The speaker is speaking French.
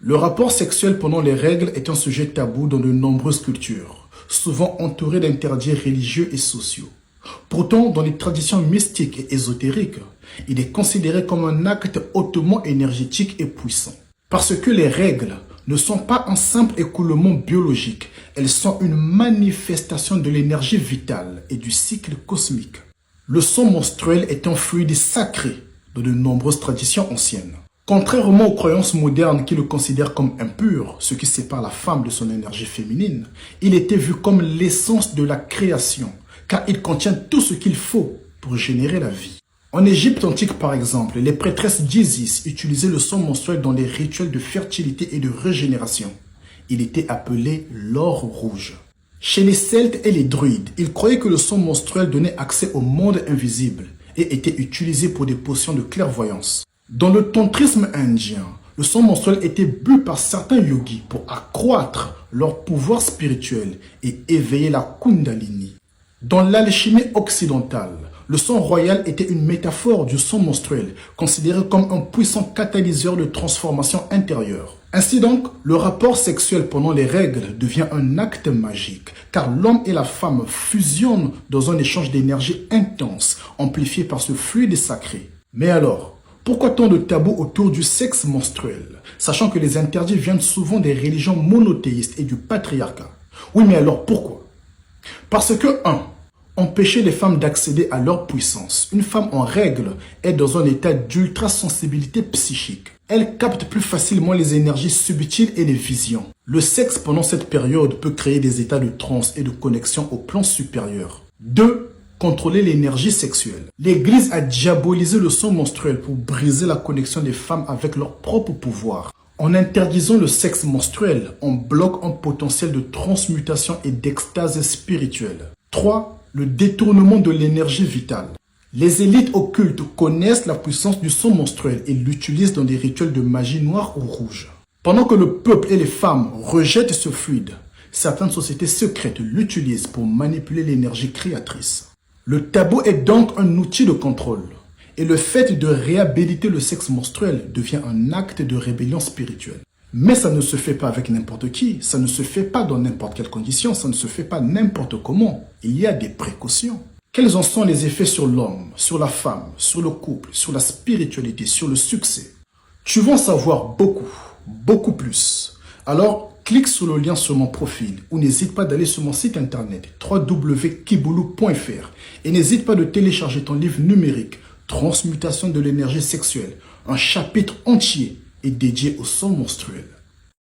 Le rapport sexuel pendant les règles est un sujet tabou dans de nombreuses cultures, souvent entouré d'interdits religieux et sociaux. Pourtant, dans les traditions mystiques et ésotériques, il est considéré comme un acte hautement énergétique et puissant. Parce que les règles ne sont pas un simple écoulement biologique, elles sont une manifestation de l'énergie vitale et du cycle cosmique. Le sang menstruel est un fluide sacré dans de nombreuses traditions anciennes. Contrairement aux croyances modernes qui le considèrent comme impur, ce qui sépare la femme de son énergie féminine, il était vu comme l'essence de la création, car il contient tout ce qu'il faut pour générer la vie. En Égypte antique par exemple, les prêtresses d'Isis utilisaient le sang menstruel dans les rituels de fertilité et de régénération. Il était appelé l'or rouge. Chez les Celtes et les Druides, ils croyaient que le sang menstruel donnait accès au monde invisible et était utilisé pour des potions de clairvoyance. Dans le tantrisme indien, le sang menstruel était bu par certains yogis pour accroître leur pouvoir spirituel et éveiller la Kundalini. Dans l'alchimie occidentale, le sang royal était une métaphore du sang menstruel, considéré comme un puissant catalyseur de transformation intérieure. Ainsi donc, le rapport sexuel pendant les règles devient un acte magique, car l'homme et la femme fusionnent dans un échange d'énergie intense, amplifié par ce fluide sacré. Mais alors, pourquoi tant de tabous autour du sexe menstruel, sachant que les interdits viennent souvent des religions monothéistes et du patriarcat? Oui, mais alors pourquoi? Parce que 1. Empêcher les femmes d'accéder à leur puissance. Une femme en règle est dans un état d'ultra-sensibilité psychique. Elle capte plus facilement les énergies subtiles et les visions. Le sexe pendant cette période peut créer des états de transe et de connexion au plan supérieur. 2. Contrôler l'énergie sexuelle. L'Église a diabolisé le sang menstruel pour briser la connexion des femmes avec leur propre pouvoir. En interdisant le sexe menstruel, on bloque un potentiel de transmutation et d'extase spirituelle. 3. Le détournement de l'énergie vitale. Les élites occultes connaissent la puissance du sang menstruel et l'utilisent dans des rituels de magie noire ou rouge. Pendant que le peuple et les femmes rejettent ce fluide, certaines sociétés secrètes l'utilisent pour manipuler l'énergie créatrice. Le tabou est donc un outil de contrôle. Et le fait de réhabiliter le sexe menstruel devient un acte de rébellion spirituelle. Mais ça ne se fait pas avec n'importe qui, ça ne se fait pas dans n'importe quelle condition, ça ne se fait pas n'importe comment. Il y a des précautions. Quels en sont les effets sur l'homme, sur la femme, sur le couple, sur la spiritualité, sur le succès? Tu vas en savoir beaucoup plus. Alors, clique sur le lien sur mon profil ou n'hésite pas d'aller sur mon site internet www.kiboulou.fr et n'hésite pas de télécharger ton livre numérique Transmutation de l'énergie sexuelle. Un chapitre entier est dédié au sang menstruel.